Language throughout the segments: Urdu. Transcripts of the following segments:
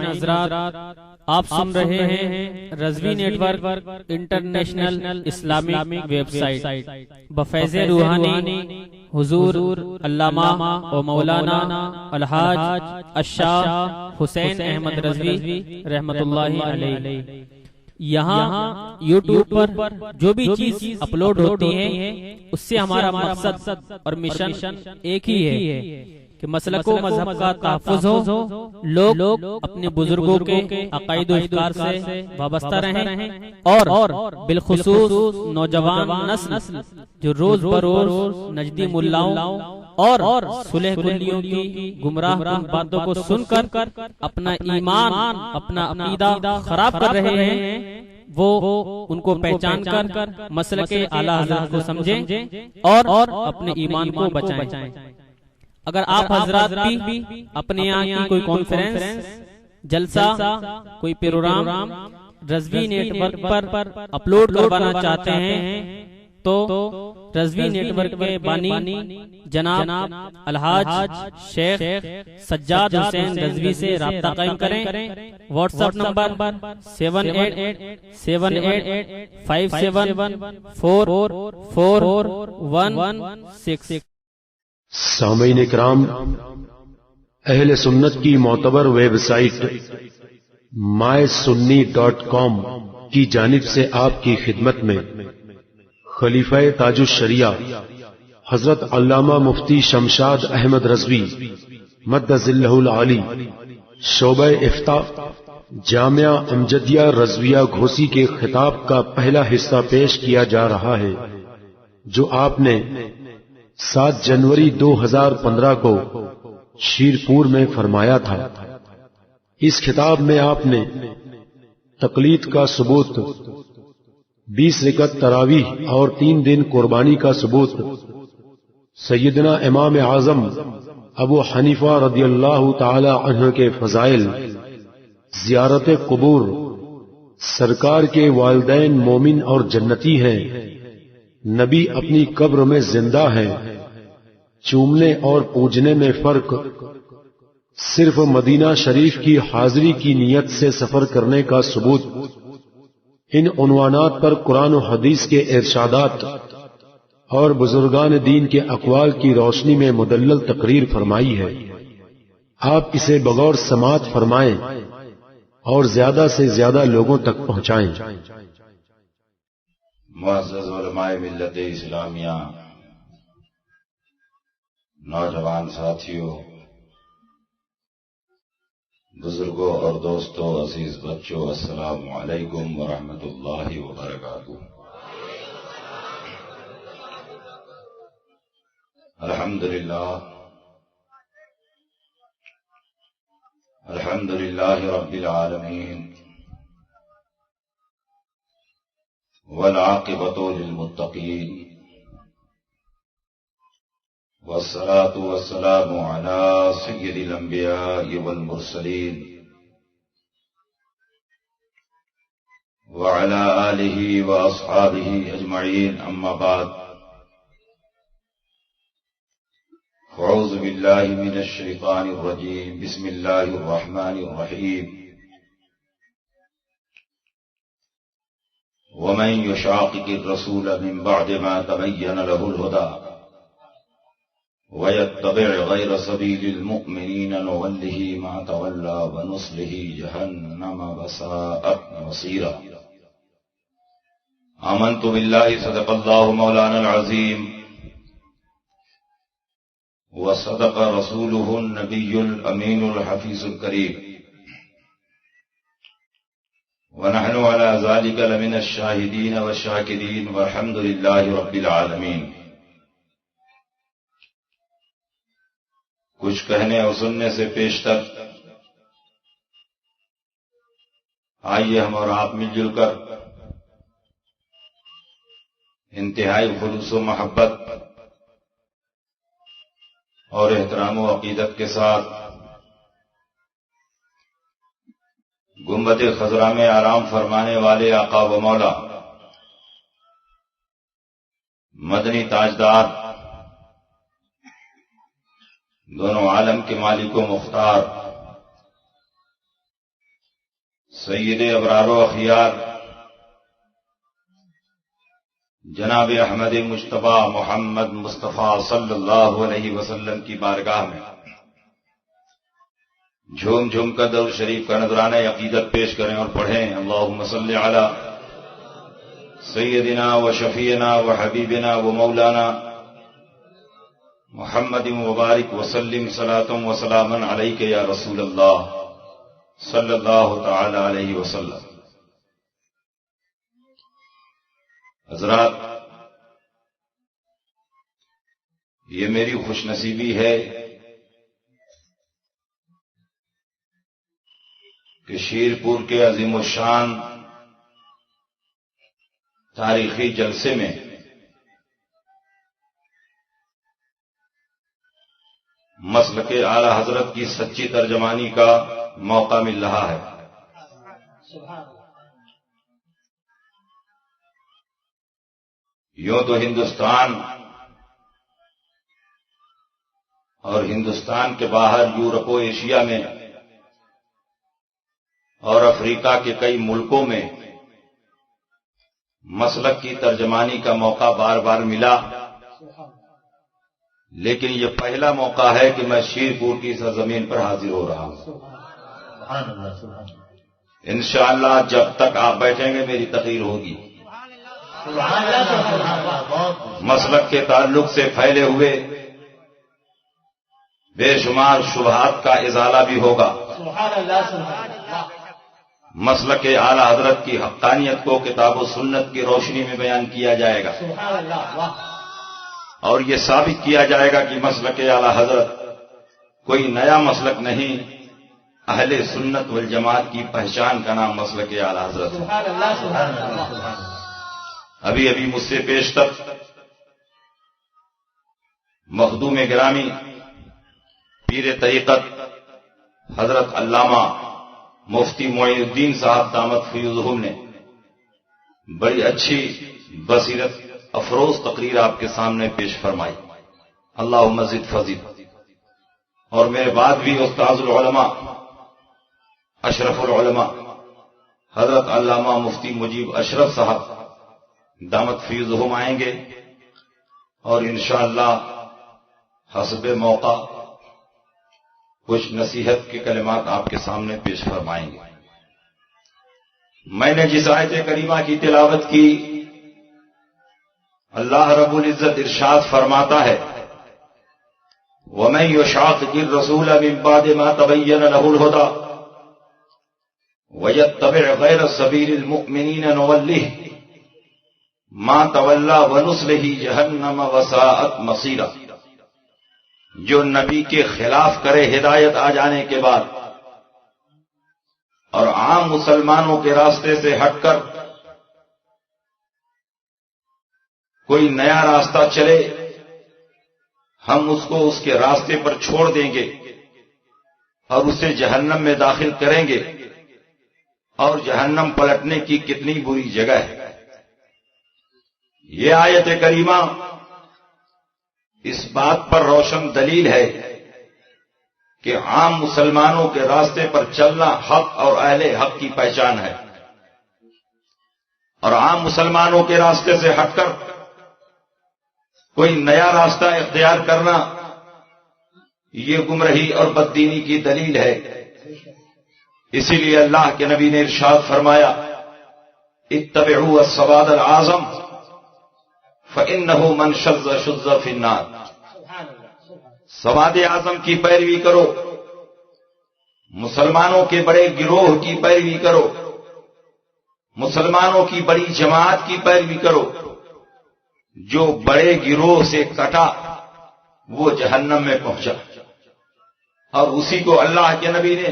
حضرات، آپ سن رہے ہیں Rizvi network international Islamic website بفیض روحانی حضور علامہ و مولانا الحاج الشاہ حسین احمد رضوی رحمت اللہ علیہ۔ یہاں یوٹیوب پر جو بھی چیز اپلوڈ ہوتی ہے اس سے ہمارا مقصد اور مشن ایک ہی ہے کہ مسلک و مذہب کا تحفظ ہو، لوگ اپنے بزرگوں کے عقائد و افکار سے وابستہ رہیں، اور بالخصوص نوجوان نسل جو روز بروز نجدی ملاؤں اور صلح کلیوں کی گمراہ کن باتوں کو سن کر اپنا ایمان، اپنا عقیدہ خراب کر رہے ہیں، وہ ان کو پہچان کر مسلک اعلیٰ حضرت کو سمجھیں اور اپنے ایمان کو بچائیں۔ اگر آپ حضرات بھی اپنے یہاں کی کوئی کانفرنس، جلسہ، کوئی پروگرام رضوی نیٹ ورک پر اپلوڈ کروانا چاہتے ہیں تو رضوی نیٹ ورک کے بانی جناب الحاج شیخ سجاد حسین رضوی سے رابطہ قائم کریں۔ What's app number 7878574416۔ سامعین کرام، اہل سنت کی معتبر ویب سائٹ mysunni.com کی جانب سے آپ کی خدمت میں خلیفہ تاج الشریعہ حضرت علامہ مفتی شمشاد احمد رضوی مد ظلہ العالی شعبہ افتاء جامعہ امجدیہ رضویہ گھوسی کے خطاب کا پہلا حصہ پیش کیا جا رہا ہے، جو آپ نے 7 جنوری 2015 کو شیرپور میں فرمایا تھا۔ اس خطاب میں آپ نے تقلید کا ثبوت، 20 رکعت تراویح اور 3 دن قربانی کا ثبوت، سیدنا امام اعظم ابو حنیفہ رضی اللہ تعالی عنہ کے فضائل، زیارت قبور، سرکار کے والدین مومن اور جنتی ہیں، نبی اپنی قبر میں زندہ ہیں، چومنے اور پوجنے میں فرق، صرف مدینہ شریف کی حاضری کی نیت سے سفر کرنے کا ثبوت، ان عنوانات پر قرآن و حدیث کے ارشادات اور بزرگان دین کے اقوال کی روشنی میں مدلل تقریر فرمائی ہے۔ آپ اسے بغور سماعت فرمائیں اور زیادہ سے زیادہ لوگوں تک پہنچائیں۔ معزز علماء ملت اسلامیہ، نوجوان ساتھیوں، بزرگوں اور دوستوں، عزیز بچوں، السلام علیکم ورحمۃ اللہ وبرکاتہ۔ الحمدللہ رب العالمین، والعاقبۃ للمتقین، والصلاة والسلام على سید الانبیاء والمرسلین، وعلى آلہ واصحابہ اجمعین، اما بعد، اعوذ باللہ من الشیطان الرجیم، بسم اللہ الرحمن الرحیم، ومن يشاقق الرسول من بعد ما تبين له الهدى ويتبع غير سبيل المؤمنين نوله ما تولى ونصله جهنم وساءت مصيرا۔ آمنت بالله صدق الله مولانا العظيم، وصدق رسوله النبي الأمين الحفيظ الكريم، ونحن على ذلك لمن الشاهدين والشاكرين، والحمد لله رب العالمين۔ کچھ کہنے اور سننے سے پیشتر آئیے ہم اور آپ مل جل کر انتہائی خلوص و محبت اور احترام و عقیدت کے ساتھ گنبد خضرا میں آرام فرمانے والے آقا و مولا، مدنی تاجدار، دونوں عالم کے مالک و مختار، سید ابرار و اخیار جناب احمد مجتبی محمد مصطفیٰ صلی اللہ علیہ وسلم کی بارگاہ میں جھوم جھوم کر درود شریف کا نذرانہ عقیدت پیش کریں اور پڑھیں اللہم صلی علی سیدنا و شفیعنا و حبیبنا و مولانا محمد مبارک وسلم صلاۃ و سلاما علیک یا رسول اللہ صلی اللہ تعالی علیہ وسلم۔ حضرات، یہ میری خوش نصیبی ہے کہ شیرپور کے عظیم الشان تاریخی جلسے میں مسلک اعلی حضرت کی سچی ترجمانی کا موقع مل رہا ہے۔ یوں تو ہندوستان اور ہندوستان کے باہر یورپ و ایشیا میں اور افریقہ کے کئی ملکوں میں مسلک کی ترجمانی کا موقع بار بار ملا، لیکن یہ پہلا موقع ہے کہ میں شیرپور کی سرزمین پر حاضر ہو رہا ہوں۔ انشاءاللہ جب تک آپ بیٹھیں گے میری تقریر ہوگی۔ مسلک کے تعلق سے پھیلے ہوئے بے شمار شبہات کا ازالہ بھی ہوگا۔ مسلک اعلی حضرت کی حقانیت کو کتاب و سنت کی روشنی میں بیان کیا جائے گا، اور یہ ثابت کیا جائے گا کہ مسلک اعلی حضرت کوئی نیا مسلک نہیں، اہل سنت والجماعت کی پہچان کا نام مسلک اعلی حضرت ہے۔ ابھی مجھ سے پیشتر مخدوم گرامی پیر طریقت حضرت علامہ مفتی معین الدین صاحب دامت فیوزہم نے بڑی اچھی بصیرت افروز تقریر آپ کے سامنے پیش فرمائی، اللہم زد فزد۔ اور میرے بعد بھی استاذ العلماء اشرف العلماء حضرت علامہ مفتی مجیب اشرف صاحب دامت فیوزہم آئیں گے اور انشاءاللہ حسب موقع کچھ نصیحت کے کلمات آپ کے سامنے پیش فرمائیں گے۔ میں نے جس آیت کریمہ کی تلاوت کی، اللہ رب العزت ارشاد فرماتا ہے وَمَن يُشَاقِقِ الرَّسُولَ مِن بَعْدِ مَا تَبَيَّنَ لَهُ الْهُدَىٰ وَيَتَّبِعْ غَيْرَ سَبِيلِ الْمُؤْمِنِينَ نُوَلِّهُ مَا تَوَلَّىٰ وَنُصْلِهِ جَهَنَّمَ وَسَاءَتْ مَصِيرًا۔ جو نبی کے خلاف کرے ہدایت آ جانے کے بعد اور عام مسلمانوں کے راستے سے ہٹ کر کوئی نیا راستہ چلے، ہم اس کو اس کے راستے پر چھوڑ دیں گے اور اسے جہنم میں داخل کریں گے، اور جہنم پلٹنے کی کتنی بری جگہ ہے۔ یہ آیت کریمہ اس بات پر روشن دلیل ہے کہ عام مسلمانوں کے راستے پر چلنا حق اور اہل حق کی پہچان ہے، اور عام مسلمانوں کے راستے سے ہٹ کر کوئی نیا راستہ اختیار کرنا یہ گمراہی اور بددینی کی دلیل ہے۔ اسی لیے اللہ کے نبی نے ارشاد فرمایا اتبعوا السواد العظم فإنه من شذ شذ في النار۔ سواد اعظم کی پیروی کرو، مسلمانوں کے بڑے گروہ کی پیروی کرو، مسلمانوں کی بڑی جماعت کی پیروی کرو، جو بڑے گروہ سے کٹا وہ جہنم میں پہنچا۔ اور اسی کو اللہ کے نبی نے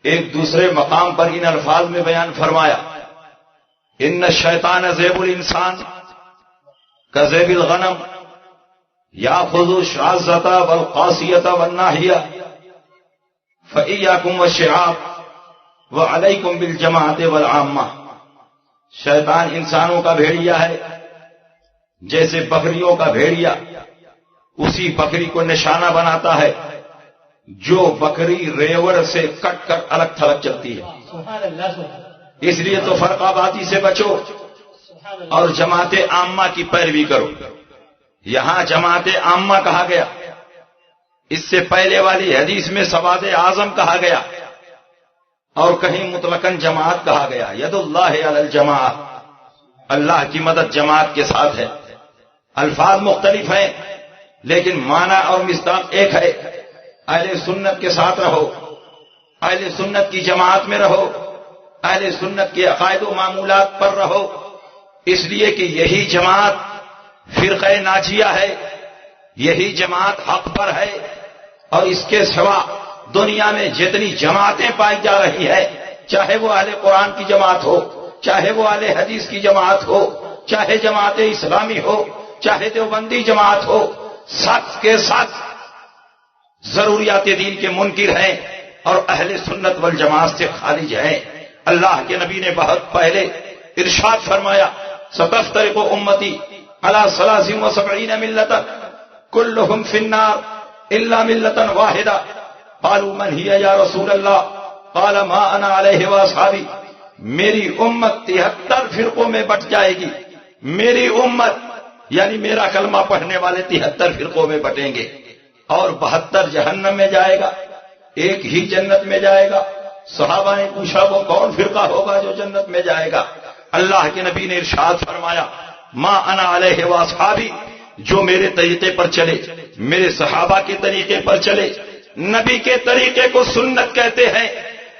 ایک دوسرے مقام پر ان الفاظ میں بیان فرمایا ان الشیطان ذیب الانسان کذیب الغنم یاخذ الشاذۃ والقاصیۃ والناہیہ فإیاکم والشعاب وعلیکم بالجماعۃ والعامہ۔ شیطان انسانوں کا بھیڑیا ہے، جیسے بکریوں کا بھیڑیا اسی بکری کو نشانہ بناتا ہے، جو بکری ریوڑ سے کٹ کر الگ تھلگ چلتی ہے. سبحان اللہ سبحان اس لیے تو فرقہ بازی سے بچو اور جماعت عامہ کی پیروی کرو. یہاں جماعت عامہ کہا گیا، اس سے پہلے والی حدیث میں سواد اعظم کہا گیا، اور کہیں مطلقاً جماعت کہا گیا. ید اللہ علی الجماعہ، اللہ کی مدد جماعت کے ساتھ ہے. الفاظ مختلف ہیں لیکن معنی اور مصداق ایک ہے. اہل سنت کے ساتھ رہو، اہل سنت کی جماعت میں رہو، اہل سنت کے عقائد و معمولات پر رہو، اس لیے کہ یہی جماعت فرقہ ناجیہ ہے، یہی جماعت حق پر ہے. اور اس کے سوا دنیا میں جتنی جماعتیں پائی جا رہی ہے، چاہے وہ اہل قرآن کی جماعت ہو، چاہے وہ اہل حدیث کی جماعت ہو، چاہے جماعت اسلامی ہو، چاہے دیوبندی جماعت ہو، سب کے ساتھ ضروریات دین کے منکر ہیں اور اہل سنت والجماعت سے خارج ہیں. اللہ کے نبی نے بہت پہلے ارشاد فرمایا، ستفترق امتی علی 73 ملتا کلہم فی النار الا ملتا واحدہ. قالوا من ہی یا رسول اللہ؟ قال ما انا علیہ واصحابی. میری امت 73 فرقوں میں بٹ جائے گی. میری امت یعنی میرا کلمہ پڑھنے والے 73 فرقوں میں بٹیں گے، اور 72 جہنم میں جائے گا، ایک ہی جنت میں جائے گا. صحابہ نے پوچھا وہ کون فرقہ ہوگا جو جنت میں جائے گا؟ اللہ کے نبی نے ارشاد فرمایا، ما انا علیہ واصحابی، جو میرے طریقے پر چلے، میرے صحابہ کے طریقے پر چلے. نبی کے طریقے کو سنت کہتے ہیں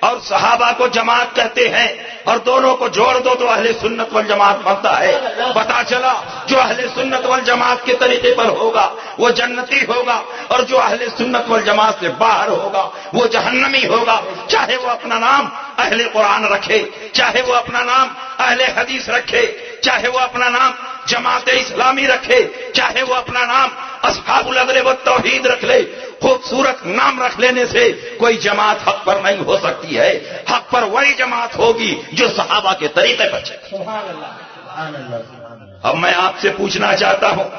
اور صحابہ کو جماعت کہتے ہیں، اور دونوں کو جوڑ دو تو اہل سنت والجماعت بنتا ہے. پتا چلا جو اہل سنت والجماعت کے طریقے پر ہوگا وہ جنتی ہوگا، اور جو اہل سنت والجماعت سے باہر ہوگا وہ جہنمی ہوگا. چاہے وہ اپنا نام اہل قرآن رکھے، چاہے وہ اپنا نام اہل حدیث رکھے، چاہے وہ اپنا نام جماعت اسلامی رکھے، چاہے وہ اپنا نام اصحاب العدل والتوحید رکھ لے. خوبصورت نام رکھ لینے سے کوئی جماعت حق پر نہیں ہو سکتی ہے. حق پر وہی جماعت ہوگی جو صحابہ کے طریقے پر چلے. سبحان اللہ سبحان اللہ سبحان اللہ. اب میں آپ سے پوچھنا چاہتا ہوں،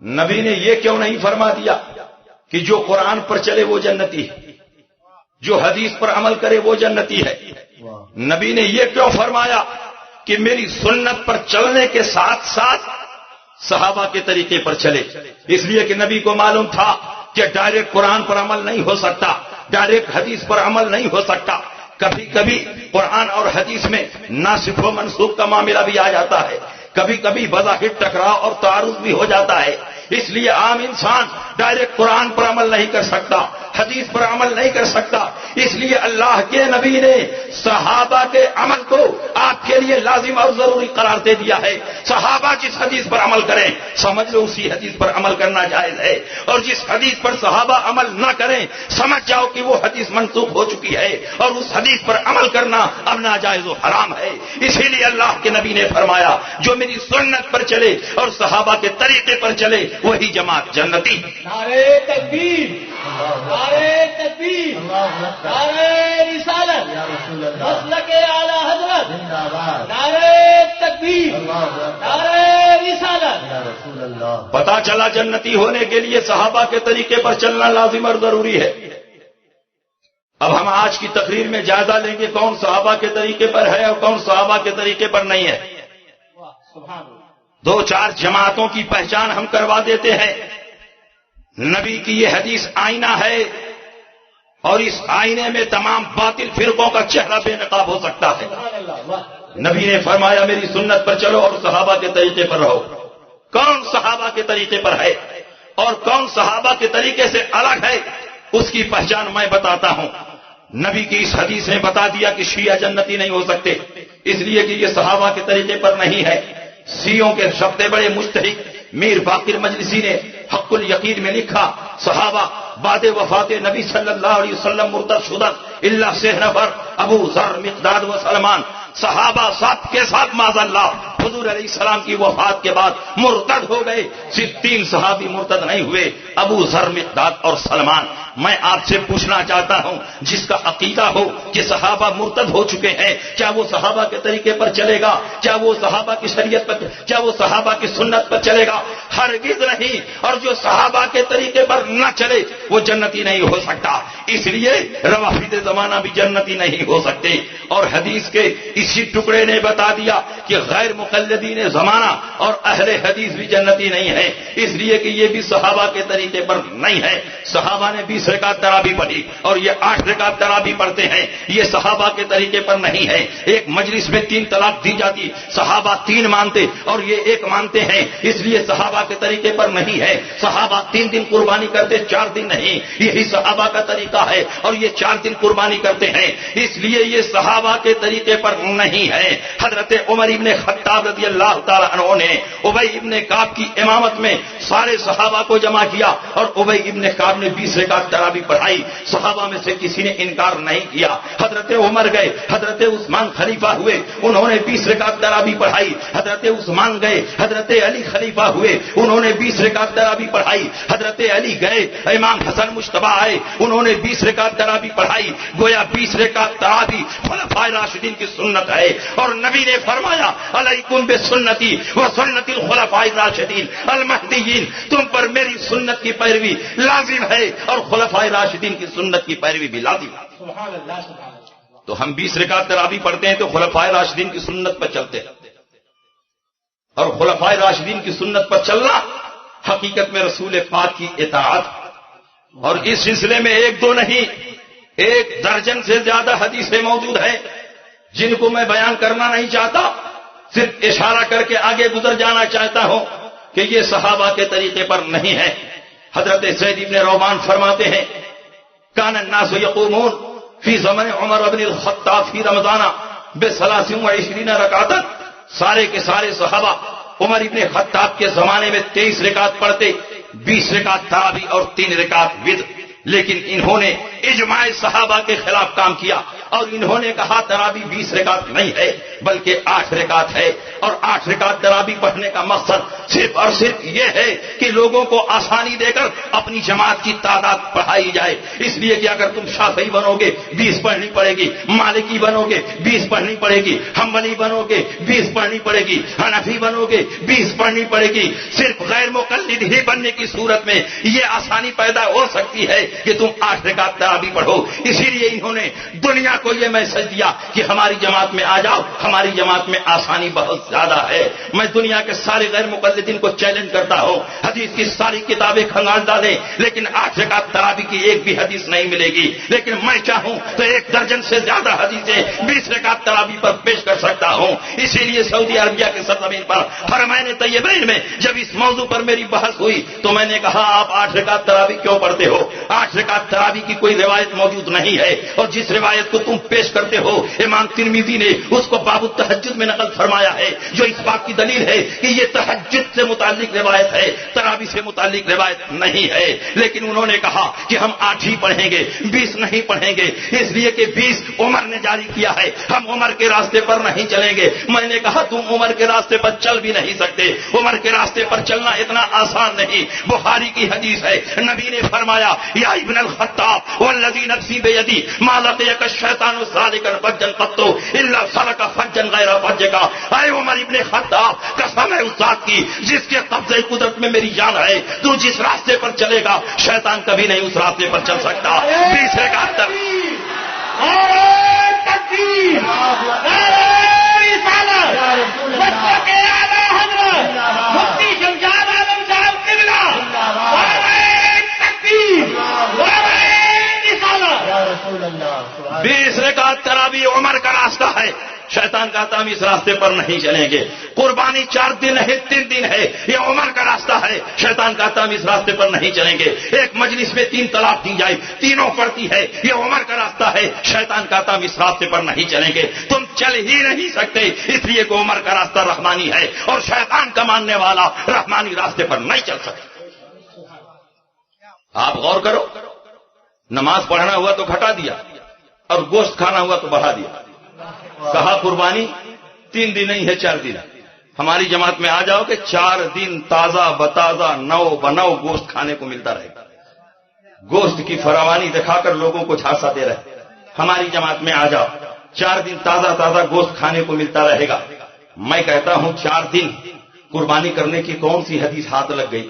نبی نے یہ کیوں نہیں فرما دیا کہ جو قرآن پر چلے وہ جنتی ہے، جو حدیث پر عمل کرے وہ جنتی ہے؟ نبی نے یہ کیوں فرمایا کہ میری سنت پر چلنے کے ساتھ ساتھ صحابہ کے طریقے پر چلے؟ اس لیے کہ نبی کو معلوم تھا کہ ڈائریکٹ قرآن پر عمل نہیں ہو سکتا، ڈائریکٹ حدیث پر عمل نہیں ہو سکتا. کبھی کبھی قرآن اور حدیث میں ناسخ و منسوخ کا معاملہ بھی آ جاتا ہے، کبھی کبھی بظاہر ٹکراؤ اور تعارض بھی ہو جاتا ہے. اس لیے عام انسان ڈائریکٹ قرآن پر عمل نہیں کر سکتا، حدیث پر عمل نہیں کر سکتا. اس لیے اللہ کے نبی نے صحابہ کے عمل کو آپ کے لیے لازم اور ضروری قرار دے دیا ہے. صحابہ جس حدیث پر عمل کریں سمجھ لو اسی حدیث پر عمل کرنا جائز ہے، اور جس حدیث پر صحابہ عمل نہ کریں سمجھ جاؤ کہ وہ حدیث منسوخ ہو چکی ہے اور اس حدیث پر عمل کرنا اب ناجائز و حرام ہے. اسی لیے اللہ کے نبی نے فرمایا جو میری سنت پر چلے اور صحابہ کے طریقے پر چلے وہی جماعت جنتی. نعرے تکبیر، نعرے تکبیر، نعرے رسالت، مسلک اعلی حضرت، نعرے تکبیر، نعرے رسالت. پتا چلا جنتی ہونے کے لیے صحابہ کے طریقے پر چلنا لازم اور ضروری ہے. اب ہم آج کی تقریر میں جائزہ لیں گے کون صحابہ کے طریقے پر ہے اور کون صحابہ کے طریقے پر نہیں ہے. دو چار جماعتوں کی پہچان ہم کروا دیتے ہیں. نبی کی یہ حدیث آئینہ ہے اور اس آئینے میں تمام باطل فرقوں کا چہرہ بے نقاب ہو سکتا ہے. نبی نے فرمایا میری سنت پر چلو اور صحابہ کے طریقے پر رہو. کون صحابہ کے طریقے پر ہے اور کون صحابہ کے طریقے سے الگ ہے اس کی پہچان میں بتاتا ہوں. نبی کی اس حدیث نے بتا دیا کہ شیعہ جنتی نہیں ہو سکتے، اس لیے کہ یہ صحابہ کے طریقے پر نہیں ہے. شیعوں کے سب سے بڑے مجتہد میر باقر مجلسی نے حق الیقین میں لکھا صحابہ بعد وفات نبی صلی اللہ علیہ وسلم مرتد شدہ الا 6 نفر، ابو ذر، مقداد و سلمان. صحابہ ساتھ کے ساتھ معاذ اللہ حضور علیہ السلام کی وفات کے بعد مرتد ہو گئے. صرف 3 صحابی مرتد نہیں ہوئے، ابو ذر، مقداد اور سلمان. میں آپ سے پوچھنا چاہتا ہوں، جس کا عقیدہ ہو کہ صحابہ مرتد ہو چکے ہیں، کیا وہ صحابہ کے طریقے پر چلے گا؟ کیا وہ صحابہ کی شریعت پر، کیا وہ صحابہ کی سنت پر چلے گا؟ ہرگز نہیں. اور جو صحابہ کے طریقے پر نہ چلے وہ جنتی نہیں ہو سکتا. اس لیے روافض زمانہ بھی جنتی نہیں ہو سکتے. اور حدیث کے اسی ٹکڑے نے بتا دیا کہ غیر مقلدین زمانہ اور اہل حدیث بھی جنتی نہیں ہے، اس لیے کہ یہ بھی صحابہ کے طریقے پر نہیں ہے. صحابہ نے 20 رکعت تراویح پڑھی اور یہ 8 رکعت تراویح پڑھتے ہیں، یہ صحابہ کے طریقے پر نہیں ہے. ایک مجلس میں 3 طلاق دی جاتی، صحابہ 3 مانتے اور یہ 1 مانتے ہیں، اس لیے صحابہ کے طریقے پر نہیں ہے. صحابہ 3 دن قربانی کرتے، 4 دن نہیں، یہی صحابہ کا طریقہ ہے اور یہ 4 دن قربانی کرتے ہیں، اس لیے یہ صحابہ کے طریقے پر نہیں ہے. حضرت عمر ابن خطاب رضی اللہ تعالی عنہ نے ابی ابن کعب کی امامت میں سارے صحابہ کو جمع کیا اور ابی ابن کعب نے 20 رکعت تراویح پڑھائی. صحابہ میں سے کسی نے انکار نہیں کیا. حضرت عمر گئے، حضرت عثمان خلیفہ ہوئے، انہوں نے 20 رکعت تراویح پڑھائی. حضرت عثمان گئے، حضرت علی خلیفہ ہوئے، انہوں نے 20 رکعت تراویح پڑھائی. حضرت علی گئے، امام حسن مجتبی آئے، انہوں نے 20 رکعت تراویح پڑھائی. گویا 20 رکعت تراویح خلفائے راشدین کی سنت ہے. اور نبی نے فرمایا علیکم بسنتی و سنت الخلفاء الراشدین المہدیین، تم پر میری سنت کی پیروی لازم ہے اور خلفائے راشدین کی سنت کی پیروی بھی لازم ہے. سبحان اللہ سبحان اللہ. تو ہم 20 رکعت تراویح پڑھتے ہیں تو خلفائے راشدین کی سنت پر چلتے ہیں، اور خلفائے راشدین کی سنت پر چلنا حقیقت میں رسول پاک کی اطاعت. اور اس سلسلے میں 1 2 نہیں، 1 درجن سے زیادہ حدیثیں موجود ہیں جن کو میں بیان کرنا نہیں چاہتا، صرف اشارہ کر کے آگے گزر جانا چاہتا ہوں کہ یہ صحابہ کے طریقے پر نہیں ہے. حضرت زید بن رومان فرماتے ہیں کان الناس یقومون فی زمن عمر بن الخطاب فی رمضان ب23 رکعتا، سارے کے سارے صحابہ عمر ابن خطاب کے زمانے میں 23 رکعت پڑھتے، 20 رکعت تراویح اور 3 رکعت وتر. لیکن انہوں نے اجماع صحابہ کے خلاف کام کیا اور انہوں نے کہا تراویح 20 رکعت نہیں ہے بلکہ 8 رکعت ہے. اور 8 رکعت تراویح پڑھنے کا مقصد صرف اور صرف یہ ہے کہ لوگوں کو آسانی دے کر اپنی جماعت کی تعداد بڑھائی جائے. اس لیے کہ اگر تم شافعی بنو گے 20 پڑھنی پڑے گی، مالکی بنو گے 20 پڑھنی پڑے گی، حنبلی بنو گے 20 پڑھنی پڑے گی، حنفی بنو گے 20 پڑھنی پڑے گی. صرف غیر مقلد ہی بننے کی صورت میں یہ آسانی پیدا ہو سکتی ہے کہ تم 8 رکعت تراویح پڑھو. اسی لیے انہوں نے دنیا کو یہ میسج دیا کہ ہماری جماعت میں آ جاؤ، ہماری جماعت میں آسانی بہت زیادہ ہے. میں دنیا کے سارے غیر مقلدین کو چیلنج کرتا ہوں، حدیث کی ساری کتابیں کھنگال ڈالیں لیکن 8 رکعت تراویح کی ایک بھی حدیث نہیں ملے گی. لیکن میں چاہوں تو 1 درجن سے زیادہ حدیثیں 20 رکعت تراویح پر پیش کر سکتا ہوں. اسی لیے سعودی عربیہ کے سرزمین پر حرمین طیبین میں جب اس موضوع پر میری بحث ہوئی تو میں نے کہا آپ 8 رکعت تراویح کیوں پڑھتے ہو؟ 8 رکعت تراویح کی کوئی روایت موجود نہیں ہے، اور جس روایت کو تم پیش کرتے ہو امام ترمذی نے اس کو باب التہجد میں نقل فرمایا ہے، جو اس بات کی دلیل ہے کہ یہ تہجد سے متعلق روایت ہے، تراویح سے متعلق روایت نہیں ہے. لیکن انہوں نے کہا کہ ہم 8 ہی پڑھیں گے، 20 نہیں پڑھیں گے، اس لیے کہ 20 عمر نے جاری کیا ہے، ہم عمر کے راستے پر نہیں چلیں گے. میں نے کہا تم عمر کے راستے پر چل بھی نہیں سکتے، عمر کے راستے پر چلنا اتنا آسان نہیں. بخاری کی حدیث ہے، نبی نے فرمایا یا ابن الخطاب والذی نفسی بیدی ما لقیک الشیطان سالکا فجا قط الا سلک فجا غیر فجک. اے عمر ابن خطاب، قسم ہے اس ذات کی جس کے قبضے قدرت میں میری جان ہے، تو جس راستے پر چلے گا شیطان کبھی نہیں اس راستے پر چل سکتا. 20 رکعت تکبیر، نعرہ رسالت، مسلک اعلی حضرت مفتی شمشاد عالم صاحب قبلہ، نعرہ تکبیر، نعرہ رسالت. 20 رکعت تراویح عمر کا راستہ ہے، شیطان کہتا ہم اس راستے پر نہیں چلیں گے. قربانی 4 دن ہے 3 دن ہے، یہ عمر کا راستہ ہے، شیطان کہتا ہم اس راستے پر نہیں چلیں گے. ایک مجلس میں 3 طلاق دی جائے، تینوں پڑتی ہے، یہ عمر کا راستہ ہے، شیطان کہتا ہم اس راستے پر نہیں چلیں گے. تم چل ہی نہیں سکتے، اس لیے کہ عمر کا راستہ رحمانی ہے اور شیطان کا ماننے والا رحمانی راستے پر نہیں چل سکتا. آپ غور کرو، نماز پڑھنا ہوا تو گھٹا دیا اور گوشت کھانا ہوا تو بڑھا دیا. کہا قربانی 3 دن نہیں ہے 4 دن. ہماری جماعت میں آ جاؤ کہ 4 دن تازہ بتازہ 9 بنو گوشت کھانے کو ملتا رہے گا. گوشت کی فراوانی دکھا کر لوگوں کو جھانسا دے رہے. ہماری جماعت میں آ جاؤ, 4 دن تازہ تازہ گوشت کھانے کو ملتا رہے گا. میں کہتا ہوں 4 دن قربانی کرنے کی کون سی حدیث ہاتھ لگ گئی؟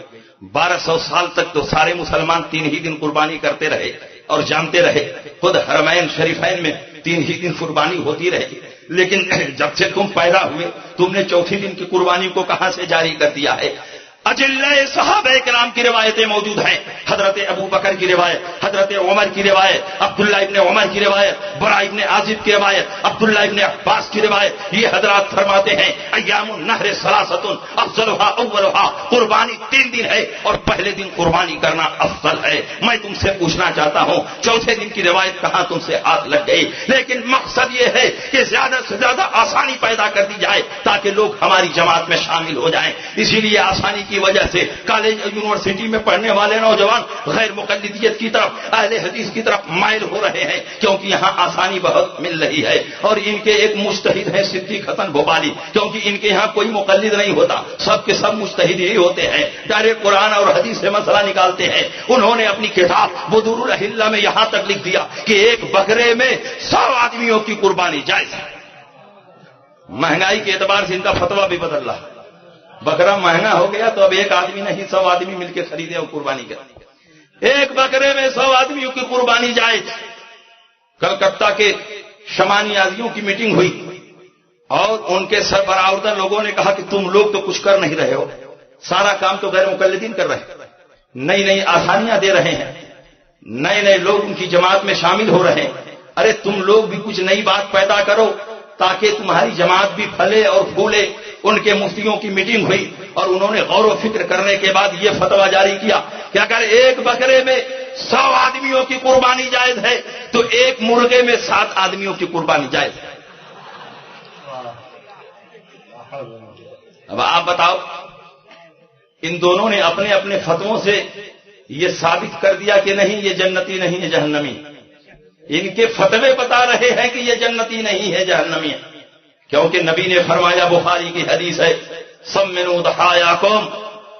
1200 سال تک تو سارے مسلمان 3 ہی دن قربانی کرتے رہے اور جانتے رہے. خود حرمین شریفین میں 3 ہی دن قربانی ہوتی رہی. لیکن جب سے تم پیدا ہوئے تم نے چوتھے دن کی قربانی کو کہاں سے جاری کر دیا ہے؟ اجلّہ صحابہ کرام کی روایتیں موجود ہیں. حضرت ابو بکر کی روایت, حضرت عمر کی روایت, عبداللہ ابن عمر کی روایت, برا ابن عازب کی روایت, عبداللہ ابن عباس کی روایت. یہ حضرات فرماتے ہیں ایام النحر ثلاثۃ افضلها اولها, قربانی 3 دن ہے اور پہلے دن قربانی کرنا افضل ہے. میں تم سے پوچھنا چاہتا ہوں چوتھے دن کی روایت کہاں تم سے ہاتھ لگ گئی؟ لیکن مقصد یہ ہے کہ زیادہ سے زیادہ آسانی پیدا کر دی جائے تاکہ لوگ ہماری جماعت میں شامل ہو جائیں. اسی لیے آسانی کی وجہ سے کالج یونیورسٹی میں پڑھنے والے نوجوان غیر مقلدیت کی طرف, اہل حدیث کی طرف مائل ہو رہے ہیں کیونکہ یہاں آسانی بہت مل رہی ہے. اور ان کے ایک مجتہد ہیں صدیق حسن بھوپالی, کیونکہ ان کے یہاں کوئی مقلد نہیں ہوتا, سب کے سب مجتہد ہی ہوتے ہیں, ڈائریکٹ قرآن اور حدیث سے مسئلہ نکالتے ہیں. انہوں نے اپنی کتاب بدور الاحلہ میں یہاں تک لکھ دیا کہ ایک بکرے میں 100 آدمیوں کی قربانی جائز ہے. مہنگائی کے اعتبار سے ان کا فتویٰ بھی بدل رہا ہے. بکرا مہنگا ہو گیا تو اب ایک آدمی نہیں 100 آدمی مل کے خریدے اور قربانی کریں. ایک بکرے میں 100 آدمیوں کی قربانی جائز. کلکتہ کے شمانی آزیوں کی میٹنگ ہوئی اور ان کے سربراہ لوگوں نے کہا کہ تم لوگ تو کچھ کر نہیں رہے ہو, سارا کام تو غیر مقلدین کر رہے ہیں, نئی نئی آسانیاں دے رہے ہیں, نئے نئے لوگ ان کی جماعت میں شامل ہو رہے ہیں. ارے تم لوگ بھی کچھ نئی بات پیدا کرو تاکہ تمہاری جماعت بھی پھلے اور پھولے. ان کے مفتیوں کی میٹنگ ہوئی اور انہوں نے غور و فکر کرنے کے بعد یہ فتویٰ جاری کیا کہ اگر ایک بکرے میں 100 آدمیوں کی قربانی جائز ہے تو ایک مرغے میں 7 آدمیوں کی قربانی جائز ہے. اب آپ بتاؤ, ان دونوں نے اپنے اپنے فتووں سے یہ ثابت کر دیا کہ نہیں یہ جنتی نہیں ہے جہنمی. ان کے فتوے بتا رہے ہیں کہ یہ جنتی نہیں ہے جہنمی ہے, کیونکہ نبی نے فرمایا, بخاری کی حدیث ہے, سمنوا ضحایاکم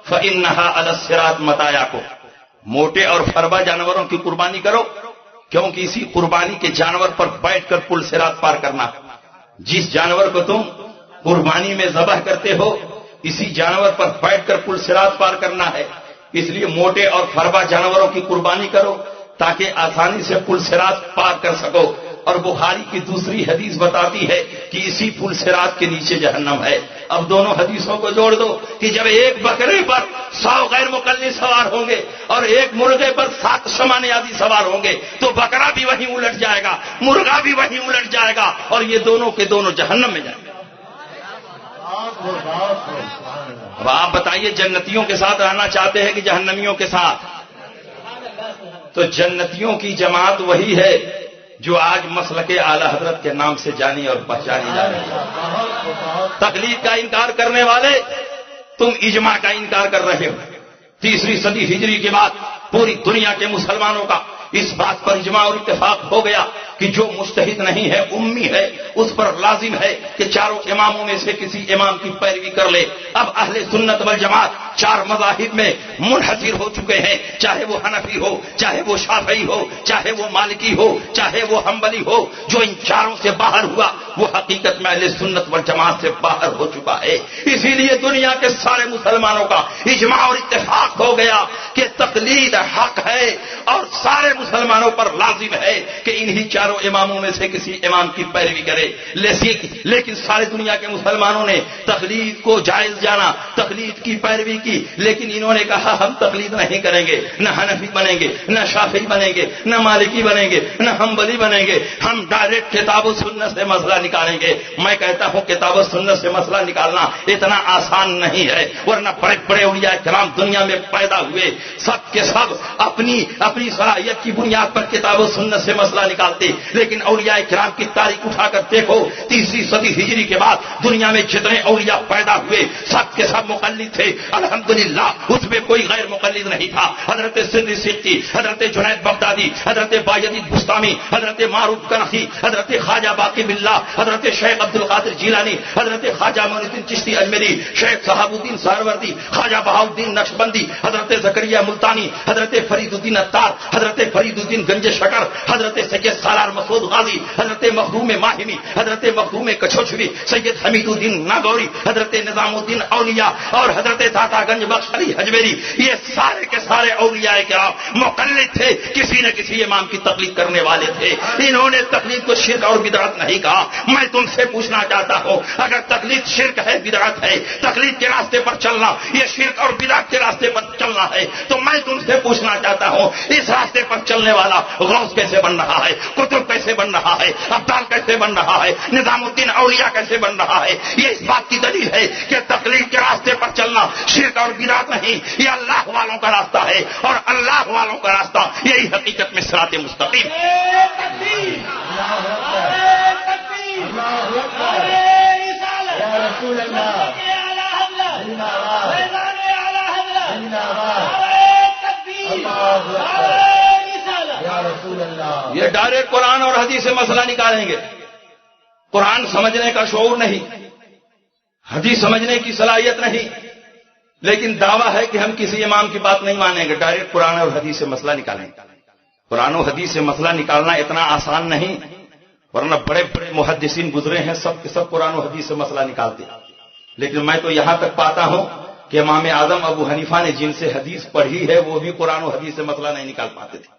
فانھا علی الصراط مطایاکم, موٹے اور فربا جانوروں کی قربانی کرو کیونکہ اسی قربانی کے جانور پر بیٹھ کر پل صراط پار کرنا. جس جانور کو تم قربانی میں ذبح کرتے ہو اسی جانور پر بیٹھ کر پل صراط پار کرنا ہے. اس لیے موٹے اور فربا جانوروں کی قربانی کرو تاکہ آسانی سے پل صراط پار کر سکو. اور بخاری کی دوسری حدیث بتاتی ہے کہ اسی پل صراط کے نیچے جہنم ہے. اب دونوں حدیثوں کو جوڑ دو کہ جب ایک بکرے پر 100 غیر مقلد سوار ہوں گے اور ایک مرغے پر 7 شمانیازی سوار ہوں گے تو بکرا بھی وہیں الٹ جائے گا, مرغا بھی وہیں الٹ جائے گا اور یہ دونوں کے دونوں جہنم میں جائیں گے. اب آپ بتائیے جنتیوں کے ساتھ رہنا چاہتے ہیں کہ جہنمیوں کے ساتھ؟ تو جنتیوں کی جماعت وہی ہے جو آج مسلک اعلی حضرت کے نام سے جانی اور پہچانی جا رہی ہے. تقلید کا انکار کرنے والے تم اجماع کا انکار کر رہے ہو. 3 صدی ہجری کے بعد پوری دنیا کے مسلمانوں کا اس بات پر اجماع اور اتفاق ہو گیا کہ جو مجتہد نہیں ہے, امی ہے, اس پر لازم ہے کہ چاروں اماموں میں سے کسی امام کی پیروی کر لے. اب اہل سنت والجماعت 4 مذاہب میں منحصر ہو چکے ہیں, چاہے وہ حنفی ہو, چاہے وہ شافعی ہو, چاہے وہ مالکی ہو, چاہے وہ حنبلی ہو. جو ان 4 سے باہر ہوا وہ حقیقت میں اہل سنت والجماعت سے باہر ہو چکا ہے. اسی لیے دنیا کے سارے مسلمانوں کا اجماع اور اتفاق ہو گیا کہ تقلید حق ہے اور سارے مسلمانوں پر لازم ہے کہ انہی 4 اماموں میں سے کسی امام کی پیروی کرے. لیکن سارے دنیا کے مسلمانوں نے تقلید کو جائز جانا, تقلید کی پیروی کی, لیکن انہوں نے کہا ہم تقلید نہیں کریں گے, نہ حنفی بنیں گے, نہ شافعی بنیں گے, نہ مالکی بنیں گے, نہ حنبلی بنیں گے, ہم ڈائریکٹ کتاب و سنت سے مسئلہ نکالیں گے. میں کہتا ہوں کتاب و سنت سے مسئلہ نکالنا اتنا آسان نہیں ہے, ورنہ بڑے بڑے اولیاء کرام دنیا میں پیدا ہوئے, سب کے سب اپنی صلاحیت کی بنیاد پر کتاب و سنت سے مسئلہ نکالتے. لیکن اولیاء کرام کی تاریخ اٹھا کر دیکھو، 3 صدی ہجری کے بعد دنیا میں جتنے اولیاء پیدا ہوئے سب کے سب مقلد تھے، الحمدللہ اس میں کوئی غیر مقلد نہیں تھا۔ حضرت سندھ سکتی، حضرت جنید بغدادی، حضرت بایزید بستامی، حضرت معروف کنخی، حضرت خواجہ باقی باللہ، حضرت شیخ عبد القادر جیلانی، حضرت خواجہ معین الدین چشتی اجمیری، شیخ صحاب الدین سہروردی، خواجہ بہاؤالدین نقشبندی، حضرت زکریا ملتانی، حضرت فرید الدین عطار، حضرت فرید الدین گنج شکر، حضرت سید سالار مسعود غازی، حضرت مخدوم ماہمی، حضرت مخدوم کچھوچھوی، سید حمید الدین ناگوری، حضرت نظام الدین اولیاء اور حضرت داتا گنج بخش علی حجویری، یہ سارے کے سارے اولیاء کرام مقلد تھے، کسی نہ کسی امام کی تقلید کرنے والے تھے۔ انہوں نے تقلید کو شرک اور بدعت نہیں کہا۔ میں تم سے پوچھنا چاہتا ہوں، اگر تقلید شرک ہے، بدعت ہے، تقلید کے راستے پر چلنا یہ شرک اور بدعت کے راستے پر چلنا ہے، تو میں تم سے پوچھنا چاہتا ہوں اس راستے پر چلنے والا غوث کیسے بن رہا ہے، قطب کیسے بن رہا ہے، ابدال کیسے بن رہا ہے، نظام الدین اولیاء کیسے بن رہا ہے؟ یہ اس بات کی دلیل ہے کہ تقلید کے راستے پر چلنا شرک اور بدعت نہیں، یہ اللہ والوں کا راستہ ہے، اور اللہ والوں کا راستہ یہی حقیقت میں صراط مستقیم۔ یہ ڈائریکٹ قرآن اور حدیث سے مسئلہ نکالیں گے، قرآن سمجھنے کا شعور نہیں، حدیث سمجھنے کی صلاحیت نہیں، لیکن دعویٰ ہے کہ ہم کسی امام کی بات نہیں مانیں گے، ڈائریکٹ قرآن اور حدیث سے مسئلہ نکالیں گے۔ قرآن و حدیث سے مسئلہ نکالنا اتنا آسان نہیں، ورنہ بڑے بڑے محدثین گزرے ہیں، سب کے سب قرآن و حدیث سے مسئلہ نکالتے ہیں، لیکن میں تو یہاں تک پاتا ہوں کہ امام اعظم ابو حنیفہ نے جن سے حدیث پڑھی ہے وہ بھی قرآن و حدیث سے مسئلہ نہیں نکال پاتے تھے،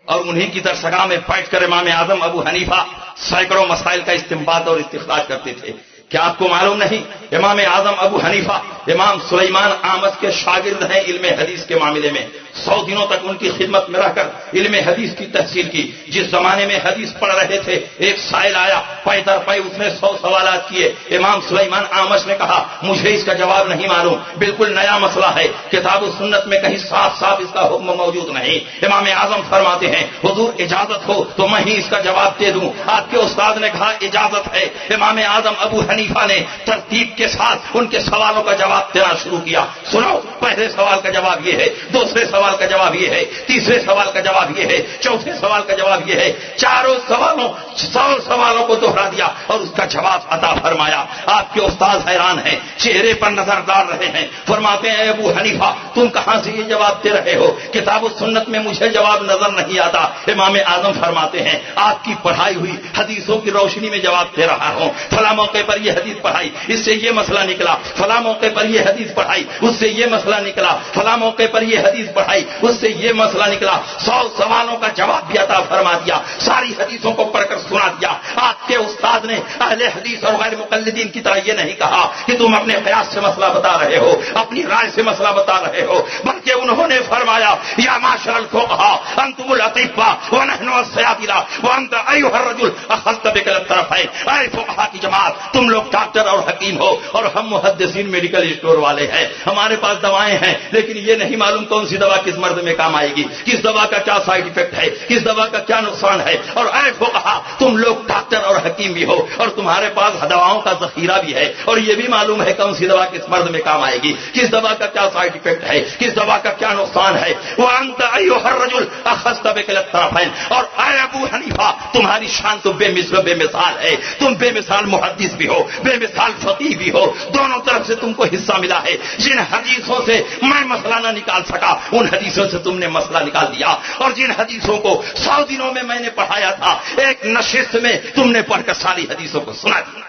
اور انہی کی درسگاہ میں بیٹھ کر امام اعظم ابو حنیفہ سینکڑوں مسائل کا استنباط اور استخراج کرتے تھے۔ کیا آپ کو معلوم نہیں امام اعظم ابو حنیفہ امام سلیمان آمس کے شاگرد ہیں علم حدیث کے معاملے میں، 100 دنوں تک ان کی خدمت میں رہ کر علم حدیث کی تحصیل کی۔ جس زمانے میں حدیث پڑھ رہے تھے ایک سائل آیا، پے در پے اس نے 100 سوالات کیے، امام سلیمان آمس نے کہا مجھے اس کا جواب نہیں معلوم، بالکل نیا مسئلہ ہے، کتاب و سنت میں کہیں صاف صاف اس کا حکم موجود نہیں۔ امام اعظم فرماتے ہیں حضور اجازت ہو تو میں ہی اس کا جواب دے دوں۔ آپ کے استاد نے کہا اجازت ہے۔ امام اعظم ابو حنیفہ نے ترتیب کے ساتھ ان کے سوالوں کا جواب دینا شروع کیا۔ سنو، پہلے سوال کا جواب یہ ہے، دوسرے سوال کا جواب یہ ہے، تیسرے سوال کا جواب یہ ہے، چوتھے سوال کا جواب یہ ہے، چاروں سوالوں 100 سوالوں کو دوہرا دیا اور اس کا جواب عطا فرمایا۔ آپ کے استاد حیران ہیں، چہرے پر نظر ڈال رہے ہیں، فرماتے ہیں ابو حنیفہ تم کہاں سے یہ جواب دے رہے ہو؟ کتاب و سنت میں مجھے جواب نظر نہیں آتا۔ امام اعظم فرماتے ہیں آپ کی پڑھائی ہوئی حدیثوں کی روشنی میں جواب دے رہا ہوں۔ فلاں موقع پر یہ حدیث پڑھائی، اس سے یہ مسئلہ نکلا، فلاں موقع پر یہ حدیث پڑھائی، اس سے یہ مسئلہ نکلا، فلاں موقع پر یہ حدیث پڑھائی، اس سے یہ مسئلہ نکلا۔ 100 سوالوں کا جواب بھی عطا فرما دیا، ساری حدیثوں کو پڑھ کر سنا دیا۔ آپ کے استاد نے اہل حدیث اور غیر مقلدین کی طرح یہ نہیں کہا کہ تم اپنے قیاس سے مسئلہ بتا رہے ہو، اپنی رائے سے مسئلہ بتا رہے ہو، بلکہ انہوں نے فرمایا یا معاشر الفقہاء انتم الاطباء ونحن الصیادلہ وانت ایھا الرجل اخذت بکل الطرفین۔ اے فقہاء کی جماعت، تم لوگ ڈاکٹر اور حکیم ہو اور ہم محدثین میڈیکل اسٹور والے ہیں، ہمارے پاس دوائیں ہیں لیکن یہ نہیں معلوم کون سی دوا کس مرض میں کام آئے گی، کس دوا کا کیا سائیڈ افیکٹ ہے، کس دوا کا کیا نقصان ہے۔ اور اے فقہاء، تم لوگ ڈاکٹر اور حکیم بھی ہو اور تمہارے پاس دواؤں کا ذخیرہ بھی ہے اور یہ بھی معلوم ہے کون سی دوا کس مرض میں کام آئے گی، کس دوا کا کیا سائیڈ افیکٹ ہے، کس دوا کا کیا نقصان ہے۔ وانت ایھا الرجل اخذت بکلا الطرفین، اور اے ابو حنیفہ تمہاری شان تو بے مثل بے مثال ہے، تم بے مثال محدث بھی ہو، بے مثال فقیہ بھی ہو، دونوں طرف سے تم کو حصہ ملا ہے۔ جن حدیثوں سے میں مسئلہ نہ نکال سکا ان حدیثوں سے تم نے مسئلہ نکال دیا، اور جن حدیثوں کو 100 دنوں میں میں نے پڑھایا تھا ایک نشست میں تم نے پڑھ کر ساری حدیثوں کو سنا دیا۔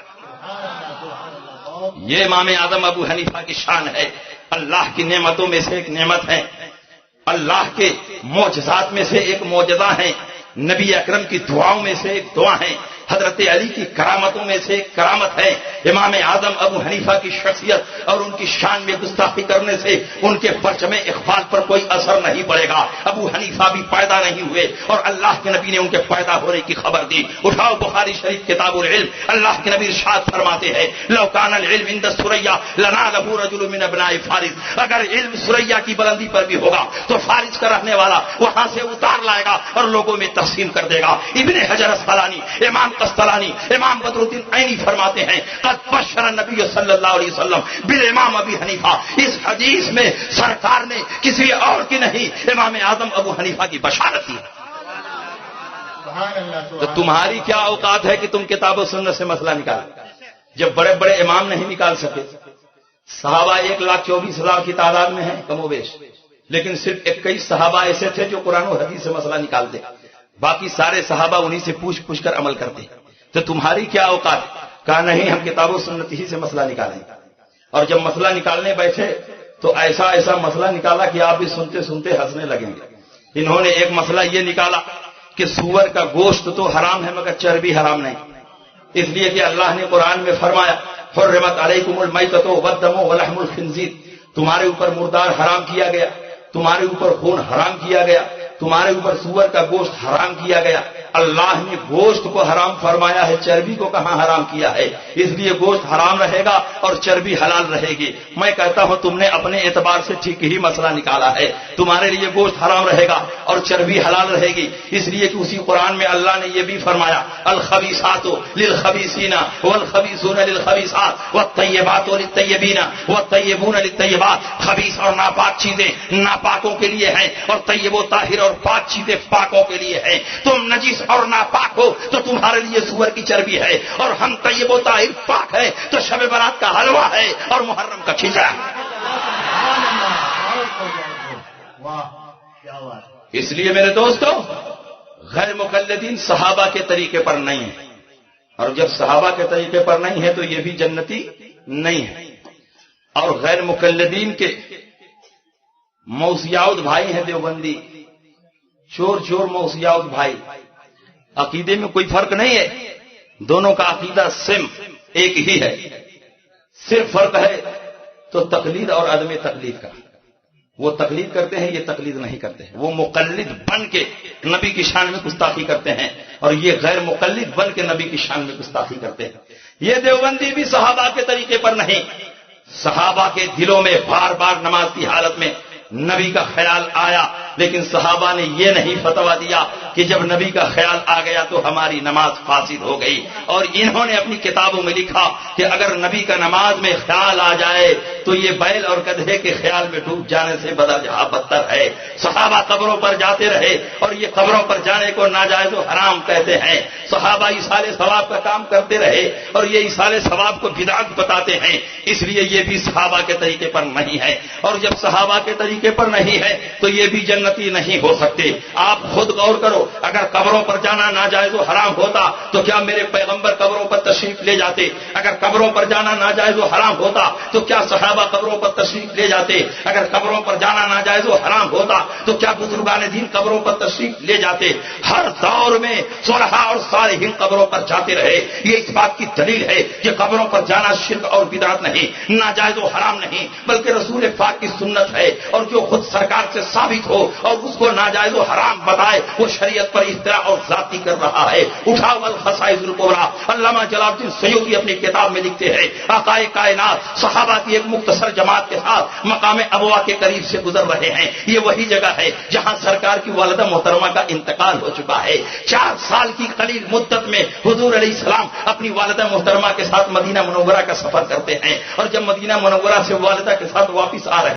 یہ امام اعظم ابو حنیفہ کی شان ہے، اللہ کی نعمتوں میں سے ایک نعمت ہے، اللہ کے معجزات میں سے ایک معجزہ ہے، نبی اکرم کی دعاؤں میں سے ایک دعا ہے حضرت علی کی کرامتوں میں سے ایک کرامت ہے امام اعظم ابو حنیفہ کی شخصیت اور ان کی شان میں گستاخی کرنے سے ان کے پرچم اقبال پر کوئی اثر نہیں پڑے گا. ابو حنیفہ بھی پیدا نہیں ہوئے اور اللہ کے نبی نے ان کے پیدا ہونے کی خبر دی. اٹھاؤ بخاری شریف کتاب العلم, اللہ کے نبی ارشاد فرماتے ہیں لو کان العلم عند ثریا لنالہ رجل من ابناء فارس, اگر علم ثریا کی بلندی پر بھی ہوگا تو فارس کا رہنے والا وہاں سے اتار لائے گا اور لوگوں میں تقسیم کر دے گا. ابن حجر اسقلانی, امام قسطلانی, امام بدر الدین عینی فرماتے ہیں قد بشر النبی صلی اللہ علیہ وسلم بالامام ابی حنیفہ, اس حدیث میں سرکار نے کسی اور کی نہیں امام اعظم ابو حنیفہ کی بشارت کی. تو تمہاری کیا اوقات ہے کہ تم کتاب و سنت سے مسئلہ نکالو, جب بڑے بڑے امام نہیں نکال سکے. صحابہ 1,24,00,000 کی تعداد میں ہیں کم و بیش, لیکن صرف 21 صحابہ ایسے تھے جو قرآن و حدیث سے مسئلہ نکالتے, باقی سارے صحابہ انہی سے پوچھ پوچھ کر عمل کرتے. تو تمہاری کیا اوقات؟ کہا نہیں, ہم کتاب و سنت ہی سے مسئلہ نکالیں. اور جب مسئلہ نکالنے بیٹھے تو ایسا ایسا مسئلہ نکالا کہ آپ بھی سنتے سنتے ہنسنے لگیں گے. انہوں نے ایک مسئلہ یہ نکالا کہ سور کا گوشت تو حرام ہے مگر چربی حرام نہیں, اس لیے کہ اللہ نے قرآن میں فرمایا حرمت علیکم المیتۃ والدم ولحم الخنزیر, تمہارے اوپر مردار حرام کیا گیا, تمہارے اوپر خون حرام کیا گیا, تمہارے اوپر سور کا گوشت حرام کیا گیا. اللہ نے گوشت کو حرام فرمایا ہے, چربی کو کہاں حرام کیا ہے؟ اس لیے گوشت حرام رہے گا اور چربی حلال رہے گی. میں کہتا ہوں تم نے اپنے اعتبار سے ٹھیک ہی مسئلہ نکالا ہے. تمہارے لیے گوشت حرام رہے گا اور چربی حلال رہے گی, اس لیے کہ اسی قرآن میں اللہ نے یہ بھی فرمایا الخبیثات للخبیثین والخبیثون للخبیثات والطیبات للطیبین والطیبون للطیبات. خبیث اور ناپاک چیزیں ناپاکوں کے لیے ہیں اور طیب و طاہر اور پاک چیزیں پاکوں کے لیے ہیں. تم نجس اور ناپاک ہو تو تمہارے لیے سور کی چربی ہے, اور ہم طیب و طاہر پاک ہے تو شب برات کا حلوہ ہے اور محرم کا کھچڑا. اس لیے میرے دوستو, غیر مقلدین صحابہ کے طریقے پر نہیں ہیں, اور جب صحابہ کے طریقے پر نہیں ہے تو یہ بھی جنتی نہیں ہے. اور غیر مقلدین کے موسیاؤد بھائی ہیں دیوبندی, چور چور موسیاؤد بھائی. عقیدے میں کوئی فرق نہیں ہے, دونوں کا عقیدہ سیم ایک ہی ہے. صرف فرق ہے تو تقلید اور عدم تقلید کا. وہ تقلید کرتے ہیں, یہ تقلید نہیں کرتے ہیں. وہ مقلد بن کے نبی کی شان میں گستاخی کرتے ہیں, اور یہ غیر مقلد بن کے نبی کی شان میں گستاخی کرتے ہیں. یہ دیوبندی بھی صحابہ کے طریقے پر نہیں. صحابہ کے دلوں میں بار بار نماز کی حالت میں نبی کا خیال آیا, لیکن صحابہ نے یہ نہیں فتویٰ دیا کہ جب نبی کا خیال آ گیا تو ہماری نماز فاسد ہو گئی. اور انہوں نے اپنی کتابوں میں لکھا کہ اگر نبی کا نماز میں خیال آ جائے تو یہ بیل اور گدھے کے خیال میں ڈوب جانے سے بدجہاں بدتر ہے. صحابہ قبروں پر جاتے رہے اور یہ قبروں پر جانے کو ناجائز و حرام کہتے ہیں. صحابہ ایصال ثواب کا کام کرتے رہے اور یہ ایصال ثواب کو بدعت بتاتے ہیں, اس لیے یہ بھی صحابہ کے طریقے پر نہیں ہے. اور جب صحابہ کے طریقے پر نہیں ہے تو یہ بھی جنتی نہیں ہو سکتے. آپ خود غور کرو, اگر قبروں پر جانا ناجائز و حرام ہوتا تو کیا میرے پیغمبر قبروں پر تشریف لے جاتے؟ اگر قبروں پر جانا ناجائز و حرام ہوتا تو کیا صحابہ قبروں پر تشریف لے جاتے؟ اگر قبروں پر جانا ناجائز و حرام ہوتا تو کیا بزرگان دین قبروں پر تشریف لے جاتے؟ ہر دور میں صلحاء اور صالحین قبروں پر جاتے رہے. یہ اس بات کی دلیل ہے کہ قبروں پر جانا شرک اور بدعت نہیں, ناجائز و حرام نہیں, بلکہ رسول پاک کی سنت ہے. اور جو خود سرکار سے ثابت ہو اور اس کو ناجائز و حرام بتائے وہ شریعت پر اختراع اور ذاتی کر رہا ہے. اٹھاؤ الخصائص الکبریٰ. علامہ جلال الدین سیوطی اپنی کتاب میں لکھتے ہیں آقائے کائنات صحابہ کی ایک مختصر جماعت کے ساتھ مقام ابوا کے قریب سے گزر رہے ہیں. یہ وہی جگہ ہے جہاں سرکار کی والدہ محترمہ کا انتقال ہو چکا ہے. 4 سال کی قلیل مدت میں حضور علیہ السلام اپنی والدہ محترمہ کے ساتھ مدینہ منورہ کا سفر کرتے ہیں, اور جب مدینہ منورہ سے والدہ کے ساتھ واپس آ رہے